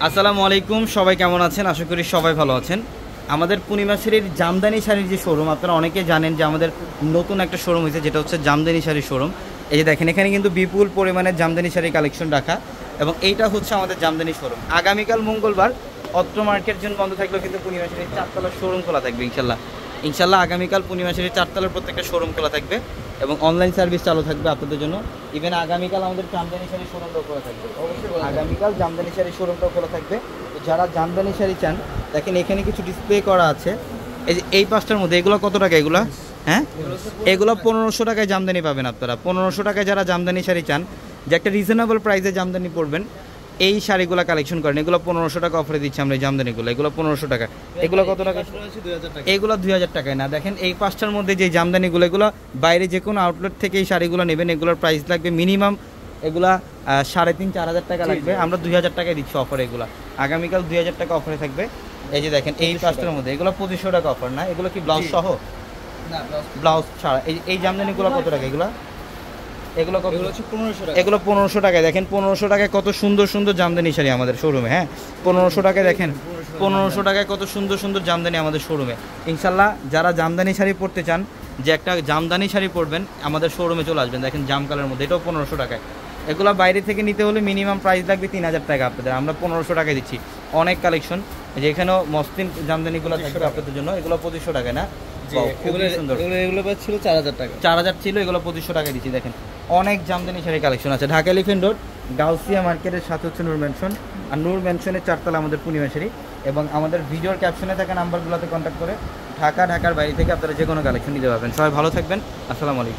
আসসালামু আলাইকুম, সবাই কেমন আছেন? আশা করি সবাই ভালো আছেন। আমাদের পূর্ণিমা শাড়ির জামদানি শাড়ির যে শোরুম, আপনারা অনেকে জানেন যে আমাদের নতুন একটা শোরুম হয়েছে, যেটা হচ্ছে জামদানি শাড়ির শোরুম। এই যে দেখেন, এখানে কিন্তু বিপুল পরিমাণে জামদানি শাড়ির কালেকশন রাখা, এবং এইটা হচ্ছে আমাদের জামদানি শোরুম। আগামীকাল মঙ্গলবার অত্র মার্কেট জোন বন্ধ থাকলেও কিন্তু পূর্ণিমা শাড়ির 4তলার শোরুম খোলা থাকবে ইনশাল্লাহ। ইনশাল্লাহ আগামীকাল পূর্ণিমা শাড়ির 4তলার প্রত্যেকটা শোরুম খোলা থাকবে, এবং অনলাইন সার্ভিস চালু থাকবে আপনাদের জন্য। ইভেন আগামীকাল আমাদের জামদানি শাড়ির শোরুমটাও খোলা থাকবে। অবশ্যই আগামীকাল জামদানি শাড়ির শোরুমটাও খোলা থাকবে। তো যারা জামদানি শাড়ি চান, দেখেন এখানে কিছু ডিসপ্লে করা আছে। এই যে এই পাঁচটার মধ্যে এগুলো কত টাকা? এগুলো হ্যাঁ, এগুলো 1500 টাকায় জামদানি পাবেন আপনারা। 1500 টাকায় যারা জামদানি শাড়ি চান, যে একটা রিজনেবল প্রাইসে জামদানি পড়বেন, এই শাড়িগুলো কালেকশন করেন। এগুলো 1500 টাকা অফারে দিচ্ছি আমরা এই জামদানিগুলো। এগুলো 1500 টাকা। এগুলো কত টাকা? এগুলো 2000 টাকায় না। দেখেন এই পাঁচটার মধ্যে যে জামদানিগুলো, এগুলো বাইরে যে কোনো আউটলেট থেকে এই শাড়িগুলো নেবেন, এগুলোর প্রাইস লাগবে মিনিমাম এগুলা 3500-4000 টাকা লাগবে। আমরা 2000 টাকায় দিচ্ছি অফারে। এগুলো আগামীকাল 2000 টাকা অফারে থাকবে। এই যে দেখেন এই পাঁচটার মধ্যে এগুলো 2500 টাকা অফার না। এগুলো কি ব্লাউজ সহ? ব্লাউজ ছাড়া। এই জামদানিগুলো কত টাকা? এগুলো কত? এগুলো 1500 টাকায়। দেখেন 1500 টাকায় কত সুন্দর সুন্দর জামদানি শাড়ি আমাদের শোরুমে। হ্যাঁ, 1500 টাকায় দেখেন, 1500 টাকায় কত সুন্দর সুন্দর জামদানি আমাদের শোরুমে। ইনশাল্লাহ যারা জামদানি শাড়ি পরতে চান, যে একটা জামদানি শাড়ি পরবেন, আমাদের শোরুমে চলে আসবেন। দেখেন জাম কালারের মধ্যে, এটাও 1500 টাকায়। এগুলো বাইরে থেকে নিতে হলে মিনিমাম প্রাইস লাগবে 3000 টাকা আপনাদের। আমরা 1500 টাকায় দিচ্ছি। অনেক কালেকশন, যে এখানেও মসলিন জামদানিগুলো থাকবে আপনাদের জন্য। এগুলো 2500 টাকায় না, খুবই সুন্দর। এগুলো ছিল 4000 টাকা। 4000 ছিল, এগুলো 2500 টাকায় দিচ্ছি। দেখেন অনেক জামদানি শাড়ি কালেকশন আছে। ঢাকা এলিফ্যান্ট রোড গাউসিয়া মার্কেটের সাথে হচ্ছে নূর ম্যানশন, আর নূর ম্যানশনের 4তলা আমাদের পূর্ণিমা শাড়ি। এবং আমাদের ভিডিওর ক্যাপশনে থাকা নাম্বারগুলোতে কন্ট্যাক্ট করে ঢাকার বাইরে থেকে আপনারা যে কোনো কালেকশন নিতে পারবেন। সবাই ভালো থাকবেন। আসসালামু আলাইকুম।